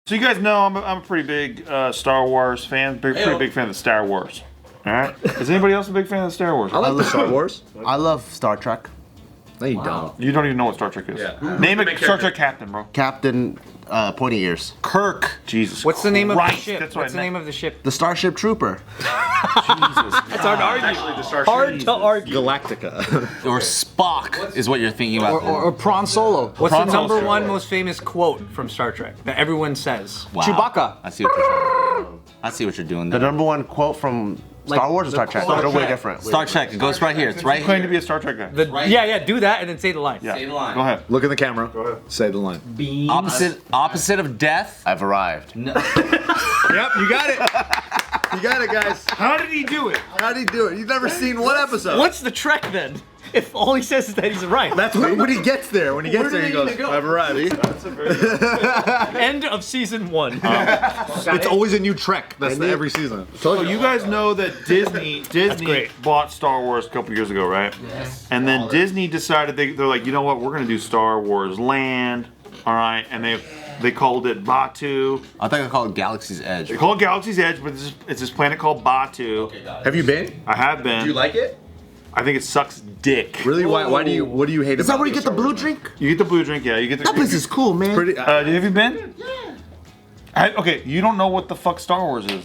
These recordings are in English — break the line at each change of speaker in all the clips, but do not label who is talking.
So you guys know I'm a pretty big Star Wars fan. Pretty big fan of Star Wars. All right. Is anybody else a big fan of Star Wars?
I like Star Wars.
I love Star Trek.
No, you don't.
You don't even know what Star Trek is.
Yeah.
Name it Star Trek captain, bro.
Captain Pointy Ears.
Kirk. Jesus.
What's the name of the
Christ,
ship?
That's
What's the
I
name of the ship?
The Starship Trooper.
Jesus.
It's hard to argue.
Actually, the Starship.
Hard to argue.
Galactica.
Or Spock is what you're thinking about.
or Prawn Solo.
What's the
Prawn
number
Saucer.
one most famous quote from Star Trek that everyone says?
Wow.
Chewbacca.
I see what you're trying. I see what you're doing
The
there.
number one quote from Star Wars or Star Trek?
Star
They're way
Trek.
different.
Star Trek. It goes right here. It's right
Claim to
here.
be a Star Trek guy.
Yeah, do that and then say the line.
Yeah.
Say the line.
Go ahead.
Look in the camera. Go ahead. Say the line.
Opposite of death.
I've arrived.
Yep, you got it. You got it, guys.
How did he do it?
How did he do it? You've never seen one episode.
What's the Trek then? If all he says is that he's right.
That's when he gets there. When he gets there, he goes, I've arrived.
End of season 1.
It's always a new Trek. That's every season.
So you guys know that Disney bought Star Wars a couple years ago, right? Yes. And then Disney decided they're like, you know what? We're gonna do Star Wars Land, all right? And they called it Batu.
I think I call it Galaxy's Edge.
They call it Galaxy's Edge, but it's this planet called Batu.
Have you been?
I have been.
Do you like it?
I think it sucks dick.
Really? Why do you? What do you hate
Is
about
that where you
the
get the
Star
blue
Wars
drink?
You get the blue drink, yeah. You get the.
That place is cool, man.
Pretty.
Have you been? Yeah. Okay, you don't know what the fuck Star Wars is.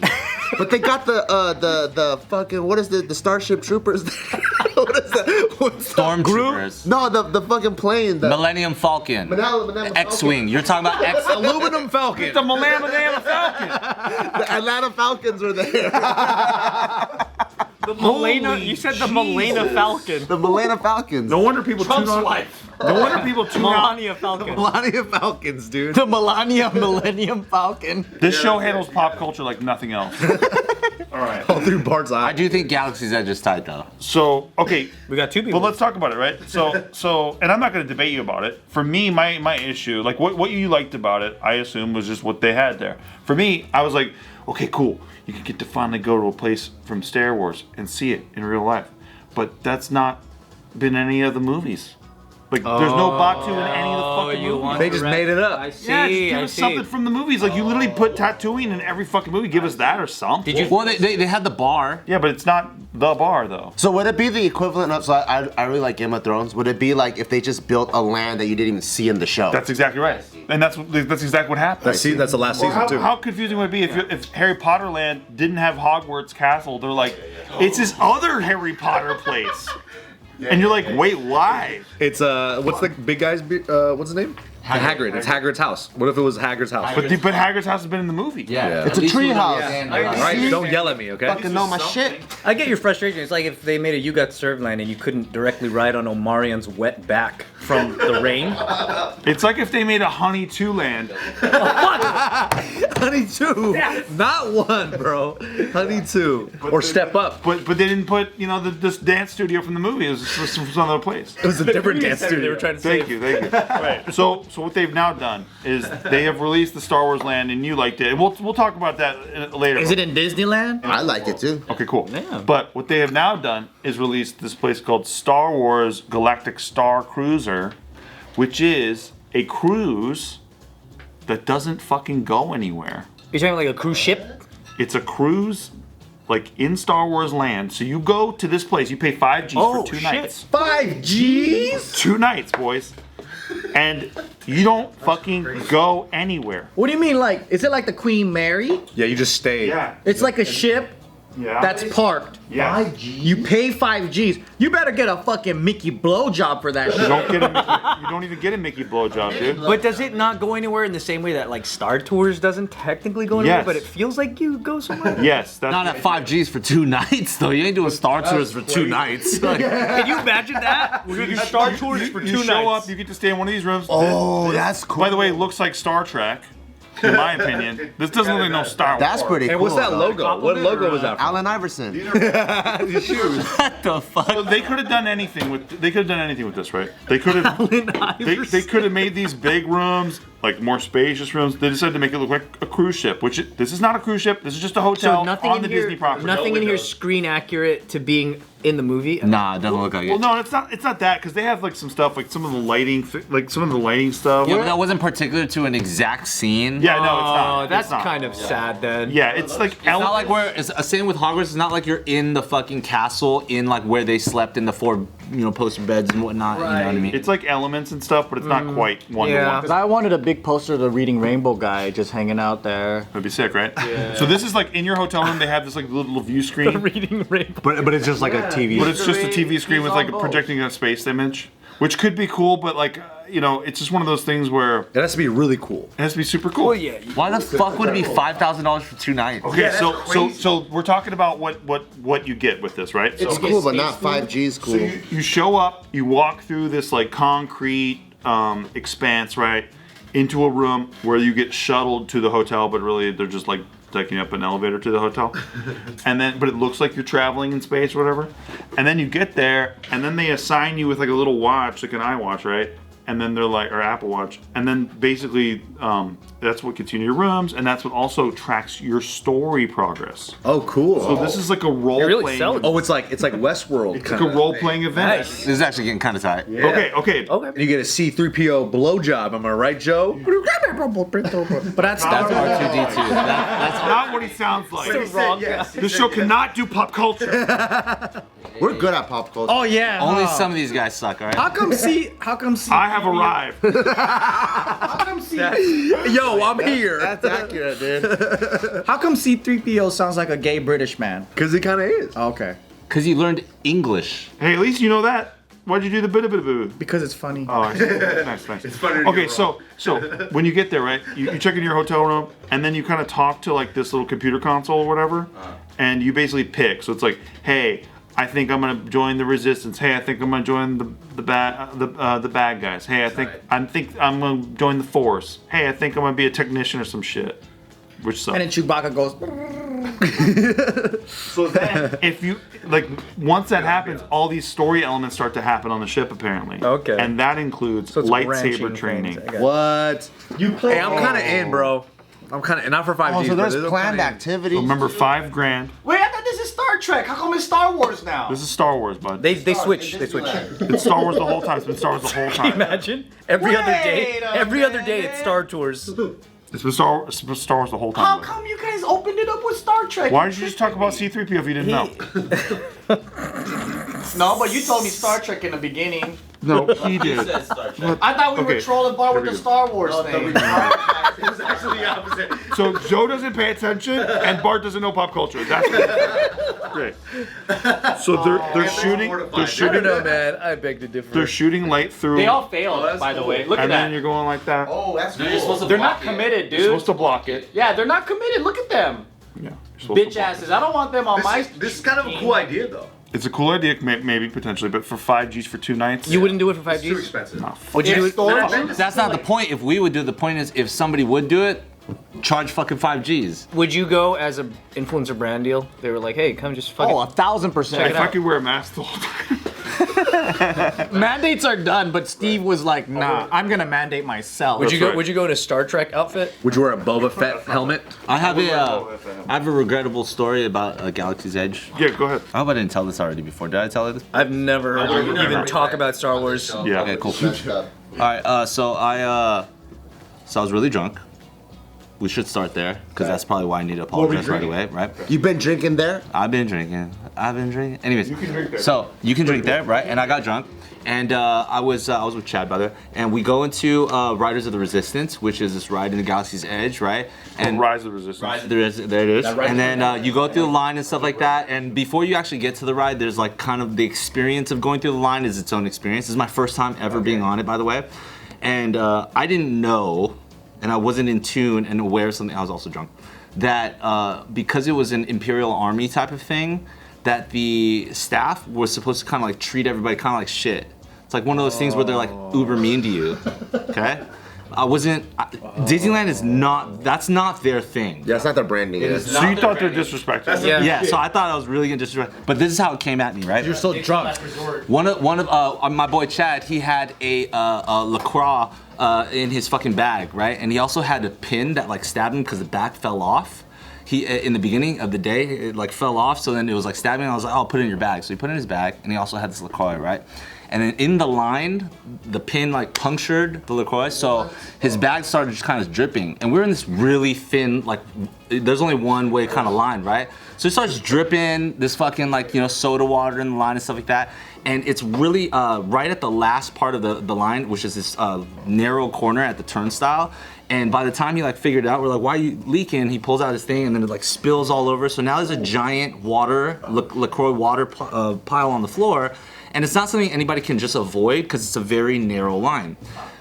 But they got the fucking, what is the Starship Troopers? What is that? What's that?
Stormtroopers.
No, the fucking plane. The
Millennium Falcon.
Millennium
X-wing. You're talking about X.
Aluminum Falcon.
The Malama Falcon.
The Atlanta Falcons were there.
The Milena, you said the Milena Falcon.
The Atlanta Falcons.
No wonder people tune on.
wife.
No wonder people tune on.
Melania Falcon.
Melania Falcons, dude.
The Melania Millennium Falcon.
This show handles pop culture like nothing else. All right.
All through Bart's
I
eye.
do think Galaxy's Edge is tight though.
So okay,
We got two people.
but let's talk about it, right? So, and I'm not going to debate you about it. For me, my issue, like what you liked about it, I assume was just what they had there. For me, I was like, okay, cool. You can get to finally go to a place from Star Wars and see it in real life, but that's not been any of the movies. Like, there's no Batu in any of the fucking movies.
They just made it up.
I see.
Yeah, just give
I
us
see.
something from the movies. Like, you literally put Tatooine in every fucking movie. Give us that or something.
Did you?
Well, they had the bar.
Yeah, but it's not the bar, though.
So would it be the equivalent of, so I really like Game of Thrones, would it be like if they just built a land that you didn't even see in the show?
That's exactly right. And that's exactly what happened.
That's the last season too.
How confusing would it be if Harry Potter Land didn't have Hogwarts Castle? They're like, it's this other Harry Potter place. And you're like, wait, why?
It's what's the big guy's? What's his name? Hagrid. It's Hagrid's house. What if it was Hagrid's house?
But Hagrid's house has been in the movie.
Yeah.
It's a treehouse.
All right, don't yell at me, okay?
Fucking know my shit.
I get your frustration. It's like if they made a You Got Served land and you couldn't directly ride on Omarion's wet back from the rain.
It's like if they made a Honey 2 Land.
Honey 2, not 1, bro. Honey 2, or Step Up.
But they didn't put, this dance studio from the movie. It was just from some other place.
It was a different dance
They
studio.
were trying to
Thank
save.
you. Right. So what they've now done is they have released the Star Wars Land, and you liked it. And we'll talk about that later.
Is it in Disneyland?
I like it too.
Okay, cool.
Yeah.
But what they have now done is released this place called Star Wars Galactic Starcruiser, which is a cruise that doesn't fucking go anywhere.
You're talking like a cruise ship?
It's a cruise like in Star Wars Land. So you go to this place, you pay 5 G's
Oh,
for 2
shit.
nights.
5 G's?
2 nights, boys. And you don't fucking go anywhere.
What do you mean, like, is it like the Queen Mary?
Yeah, you just stay.
It's like a ship
Yeah.
that's parked.
yeah.
You pay 5 G's. You better get a fucking Mickey blowjob for that
You
shit.
don't even get a Mickey blowjob, dude.
But does it not go anywhere in the same way that like Star Tours doesn't technically go anywhere,
Yes.
but it feels like you go somewhere?
Yes, that's
Not at 5 G's for 2 nights though. You ain't doing Star Tours for 2 nights. Like,
Can you imagine that? We're gonna do Star Tours for 2
You
nights.
show up, you get to stay in one of these rooms.
Oh, that's cool.
By the way, it looks like Star Trek, in my opinion. This doesn't look like no Star Wars.
That's pretty cool.
And what's that
though.
logo? What logo was that from?
Allen Iverson.
what the fuck?
Well, they could have done anything with. They could have done anything with this, right? They could have. They could have made these big rooms, like more spacious rooms. They decided to make it look like a cruise ship, which this is not a cruise ship. This is just a hotel
So nothing
on
in
the
here,
Disney property.
nothing in here is screen accurate to being in the movie.
Nah, it doesn't look like
Well,
it.
no, it's not. It's not that because they have like some stuff, like some of the lighting, stuff.
Yeah, but that wasn't particular to an exact scene.
Yeah, no, it's not.
Oh, that's
It's not.
kind of sad then.
Yeah, it's like
It's not like it's same with Hogwarts. It's not like you're in the fucking castle in like where they slept in the 4 poster beds and whatnot. You know what I mean?
It's like elements and stuff, but it's not quite one to
Yeah.
one.
'Cause I wanted a big poster of the Reading Rainbow guy just hanging out there.
That'd be sick, right? Yeah. So this is like in your hotel room. They have this like little view screen,
Reading Rainbow.
But it's just like a TV.
but it's just a TV screen with like projecting a space image, which could be cool. But like it's just one of those things where
It has to be really cool.
it has to be super cool.
Oh yeah.
Why the fuck would it be $5,000 for 2 nights?
Okay, so we're talking about what you get with this, right?
It's cool, but not 5G's cool.
So you show up, you walk through this like concrete expanse, right, into a room where you get shuttled to the hotel, but really they're just like taking you up an elevator to the hotel, but it looks like you're traveling in space or whatever. And then you get there, and then they assign you with like a little watch, like an iWatch, right? And then they're like, or Apple Watch, and then basically that's what gets you in your rooms, and that's what also tracks your story progress.
Oh, cool.
So this is like a role
really
playing.
selling
Oh, it's like Westworld.
It's like a role playing event.
Nice.
This is actually getting kind of tight.
Okay.
You get a C-3PO blowjob. Am I right, Joe?
But that's
R2D2.
That's not what he sounds like.
wrong.
This show cannot do pop culture.
We're good at pop culture.
Oh yeah.
Only some of these guys suck, alright?
How come C?
I have arrived.
Yo, I'm here.
That's accurate, dude.
How come C-3PO sounds like a gay British man?
Because he kind of is.
Okay,
Because you learned English.
Hey, at least you know that. Why'd you do the boo?
because it's funny.
Oh, I see. Nice. It's funny. Okay, so when you get there, right, you check in your hotel room, and then you kind of talk to like this little computer console or whatever, and you basically pick. So it's like, hey, I think I'm gonna join the resistance. Hey, I think I'm gonna join the bad guys. Hey, I think I'm gonna join the force. Hey, I think I'm gonna be a technician or some shit. Which sucks.
And then Chewbacca goes.
So then, if you like, once that happens, all these story elements start to happen on the ship apparently.
Okay.
And that includes
So it's
lightsaber
branching
training.
things, I guess.
What?
You play.
Hey, I'm kind of in, bro. I'm kind of, not for 5G.
Oh, so there's
but
planned
I'm kinda in.
activities.
Remember, $5,000.
Wait, I thought this is Star Trek. How come it's Star Wars now?
This is Star Wars, bud.
They switch. They switch.
It's Star Wars the whole time. It's been Star Wars the whole time.
Imagine every other day.
Wait a
Every other day
minute.
it's Star Tours.
It's been Star Wars the whole time.
How
bud.
come you guys opened it up with Star Trek?
Why did you just talk about C-3PO if you didn't know?
No, but you told me Star Trek in the beginning.
No, he did.
I thought we
Okay,
were trolling Bart with
here
the
we
Star Wars thing.
It was actually the opposite.
So Joe doesn't pay attention, and Bart doesn't know pop culture. That's great. So they're shooting. They're
I don't
shooting.
know, man. I beg to differ.
They're shooting light through.
They all failed, by the way. Look at
and then
that.
you're going like that.
Oh, that's
You're supposed
cool.
to
They're not
block it.
committed,
You're
dude.
supposed to block it.
Yeah, they're not committed. Look at them.
Yeah. You're supposed to
Bitch
block
asses. I don't want them on my.
This is kind of a cool idea, though.
it. It's a cool idea, maybe potentially, but for 5Gs for 2 nights.
You wouldn't do it for
It's too
5Gs?
expensive.
No.
Would you do it?
That's not the point. If we would do it, the point is if somebody would do it, charge fucking 5Gs.
Would you go as an influencer brand deal? They were like, hey, come just fucking.
Oh, 1,000%.
Check
If
it
I
out.
could wear a mask the whole time.
Mandates are done, but Steve was like, nah, I'm gonna mandate myself.
Would you go?
right.
Would you go in a Star Trek outfit?
Would you wear a Boba Fett helmet?
I have a regrettable story about Galaxy's Edge.
Yeah, go ahead.
I hope I didn't tell this already before. Did I tell it?
I've never heard you even talk about Star Wars.
Yeah.
Okay, cool.
Messed up.
All right, so I was really drunk. We should start there because that's probably why I need to apologize right away, right?
You've been drinking there?
I've been drinking. Anyways, you can drink there. So you can drink there, right? And I got drunk, and I was with Chad, by the way, and we go into Riders of the Resistance, which is this ride in the Galaxy's Edge, right? And
Rise of the Resistance.
there it is. And then you go through the line and stuff like that. And before you actually get to the ride, there's like kind of the experience of going through the line is its own experience. This is my first time ever being on it, by the way. And I didn't know, and I wasn't in tune and aware of something. I was also drunk. That because it was an Imperial Army type of thing, that the staff was supposed to kind of like treat everybody kind of like shit. It's like one of those things where they're like uber mean to you, okay? Disneyland is not. That's not their thing.
Yeah, it's not their branding.
So you thought they're disrespectful?
Yeah, so I thought I was really gonna disrespect. But this is how it came at me, right?
You're so drunk.
One of my boy Chad, he had a LaCroix in his fucking bag, right? And he also had a pin that like stabbed him because the back fell off. He in the beginning of the day, it like fell off, so then it was like stabbing. I was like, oh, put it in your bag. So he put it in his bag, and he also had this LaCroix, right? And then in the line, the pin like punctured the LaCroix, so his bag started just kind of dripping. And we're in this really thin, like, there's only one way kind of line, right? So it starts dripping this fucking like, soda water in the line and stuff like that. And it's really right at the last part of the line, which is this narrow corner at the turnstile. And by the time he like figured it out, we're like, why are you leaking? He pulls out his thing and then it like spills all over. So now there's a giant LaCroix water pile on the floor. And it's not something anybody can just avoid because it's a very narrow line.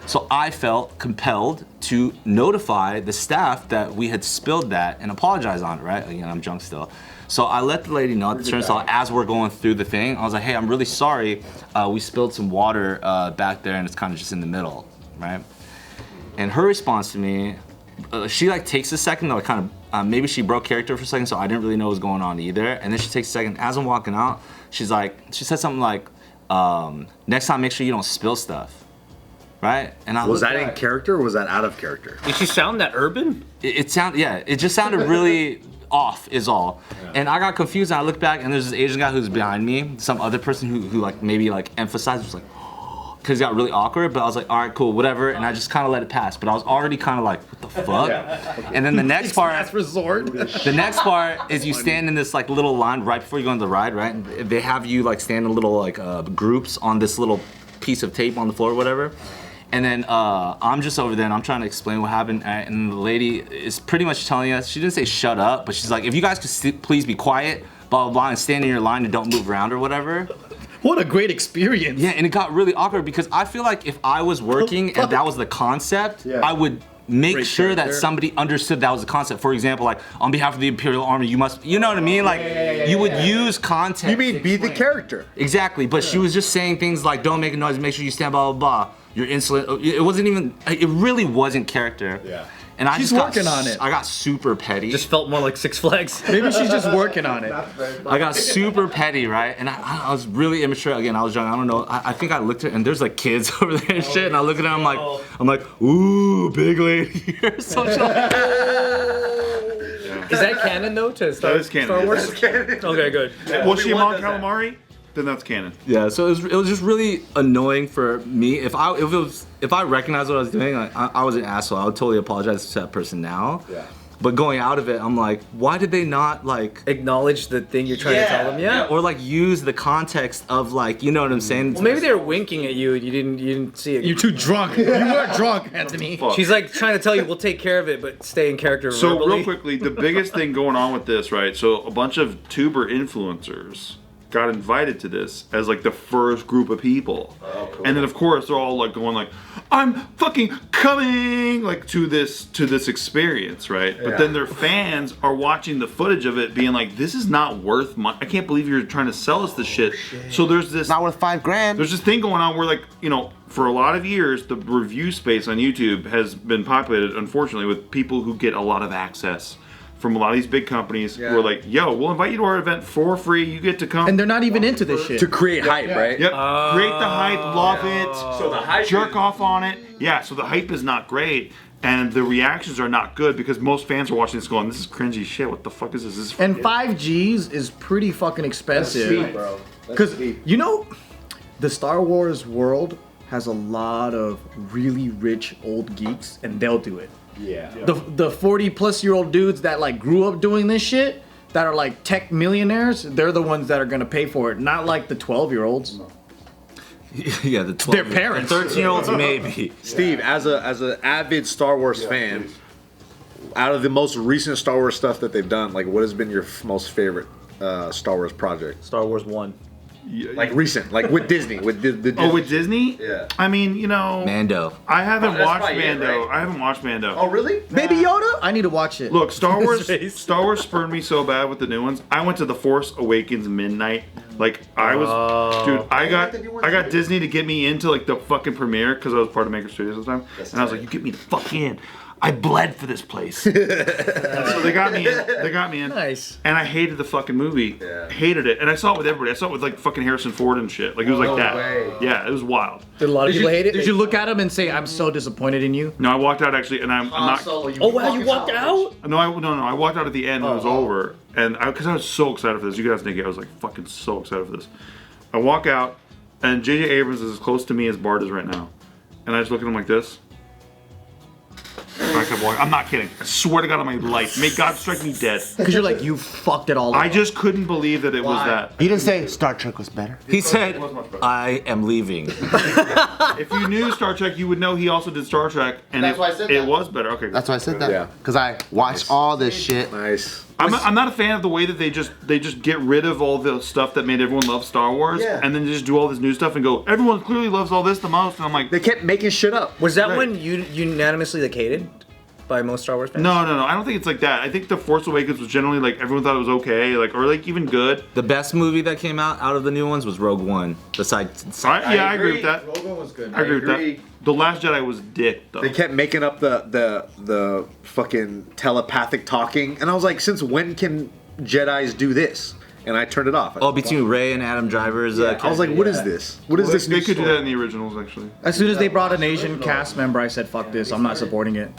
So I felt compelled to notify the staff that we had spilled that and apologize on it, right? Again, I'm drunk still. So I let the lady know at the turnstile as we're going through the thing. I was like, hey, I'm really sorry. We spilled some water back there and it's kind of just in the middle, right? And her response to me, she like takes a second, though, kind of, maybe she broke character for a second, so I didn't really know what was going on either. And then she takes a second, as I'm walking out, she said something like, next time make sure you don't spill stuff, right? And I
Was that in character or was that out of character?
Did she sound that urban?
it just sounded really off is all. Yeah. And I got confused and I looked back and there's this Asian guy who's behind me, some other person who like maybe like emphasized, was like, because it got really awkward, but I was like, all right, cool, whatever, and I just kind of let it pass. But I was already kind of like, what the fuck? Yeah. And then the next part, the next part is you stand in this like little line right before you go on the ride, right? And they have you like stand in little like groups on this little piece of tape on the floor or whatever. And then I'm just over there and I'm trying to explain what happened, and the lady is pretty much telling us, she didn't say shut up, but she's like, if you guys could please be quiet, blah, blah, blah, and stand in your line and don't move around or whatever.
What a great experience.
Yeah, and it got really awkward because I feel like if I was working and that was the concept, I would make sure that somebody understood that was the concept. For example, like, on behalf of the Imperial Army, you must, you know what I mean? Like, you would use context.
You mean be the character.
Exactly, but she was just saying things like, don't make a noise, make sure you stand, blah, blah, blah. You're insolent. It wasn't even, it really wasn't character.
Yeah.
And I
She's
just
working on it.
I got super petty.
Just felt more like Six Flags.
Maybe she's just working on it.
I got super petty, right? And I was really immature. Again, I was young. I don't know. I think I looked at it, and there's like kids over there and shit. And I look at them, I'm like, ooh, big lady or something.
Is that canon though? To Star,
That is canon.
Star Wars?
That is canon.
Okay, good.
Was she Mon Calamari? Then that's canon.
Yeah, so it was just really annoying for me. If I recognized what I was doing, like, I was an asshole. I would totally apologize to that person now. Yeah. But going out of it, I'm like, why did they not like
Acknowledge the thing you're trying to tell them? Yeah.
or like use the context of like, you know what I'm saying?
Well, maybe they were winking at you and you didn't see it.
You're too drunk. You were drunk, Anthony.
Fuck.
She's like trying to tell you, we'll take care of it, but stay in character
So
verbally.
real quickly, the biggest thing going on with this, right? So a bunch of tuber influencers got invited to this as like the first group of people. Oh, cool. And then of course they're all like going like, I'm fucking coming like to this experience, right? But then their fans are watching the footage of it being like, this is not worth money. I can't believe you're trying to sell us this shit. So there's this,
Not worth $5,000.
there's this thing going on where like, for a lot of years, the review space on YouTube has been populated, unfortunately, with people who get a lot of access from a lot of these big companies who are like, yo, we'll invite you to our event for free. You get to come.
And they're not even into this shit.
To create hype, right?
Yep. Create the hype, love it.
So the hype
jerk off on it. Yeah, so the hype is not great. And the reactions are not good because most fans are watching this going, this is cringy shit. What the fuck is this? This is
And 5Gs is pretty fucking expensive.
That's cheap, bro.
Because, the Star Wars world has a lot of really rich old geeks, and they'll do it.
Yeah.
The 40-plus-year-old dudes that like grew up doing this shit, that are like tech millionaires, they're the ones that are gonna pay for it, not like the 12-year-olds.
Yeah, the 12,
Their parents.
13-year-olds maybe.
Steve, as an avid Star Wars fan, out of the most recent Star Wars stuff that they've done, like what has been your most favorite Star Wars project?
Star Wars 1.
Like recent, like with Disney, with the Disney.
Oh, with Disney?
Yeah.
I mean, you know,
Mando.
I haven't
that's
watched
probably it,
Mando.
right?
I haven't watched Mando.
Oh, really?
Baby Yoda? I need to watch it.
Look, Star Wars.
face.
Star Wars spurned me so bad with the new ones. I went to the Force Awakens midnight. Like I was, dude. I got Disney to get me into like the fucking premiere because I was part of Maker Studios at the time, and I was like, "You get me the fuck in." I bled for this place. And so they got me in. They got me in.
Nice.
And I hated the fucking movie. Yeah. Hated it. And I saw it with everybody. I saw it with like fucking Harrison Ford and shit. Like it was like that.
Way.
Yeah, it was wild.
Did a lot of people hate it?
Did you look at him and say, "I'm so disappointed in you"?
No, I walked out actually, and I'm not.
Oh wow, you walked out?
No, I walked out at the end. And it was over, and because I was so excited for this. You guys think I was like fucking so excited for this. I walk out, and J.J. Abrams is as close to me as Bart is right now, and I just look at him like this. And I kept walking. I'm not kidding. I swear to God on my life. May God strike me dead.
Because you're like, you fucked it all up.
I just couldn't believe that it was that.
You didn't say Star Trek was better.
He said, I am leaving.
If you knew Star Trek, you would know he also did Star Trek, and
That's why I said
it
that.
was better. Okay.
That's why I said that.
Yeah.
Because I watched all this shit.
Nice.
I'm not a fan of the way that they just get rid of all the stuff that made everyone love Star Wars,
Yeah.
and then just do all this new stuff and go, everyone clearly loves all this the most, and I'm like,
They kept making shit up.
Was that
Right.
when you unanimously like hated by most Star Wars fans?
no, I don't think it's like that. I think The Force Awakens was generally like everyone thought it was okay, like or like even good.
The best movie that came out of the new ones was Rogue One. Besides,
I agree with that.
Rogue One was good.
I agree with
agree.
that. The Last Jedi was dick though.
They kept making up the fucking telepathic talking, and I was like, since when can Jedis do this? And I turned it off.
oh, between Rey and Adam Driver's.
I was like, what is this? What is this?
They
new
could do
story?
that in the originals actually.
As soon as they brought an Asian cast member, I said, fuck this, I'm not supporting it.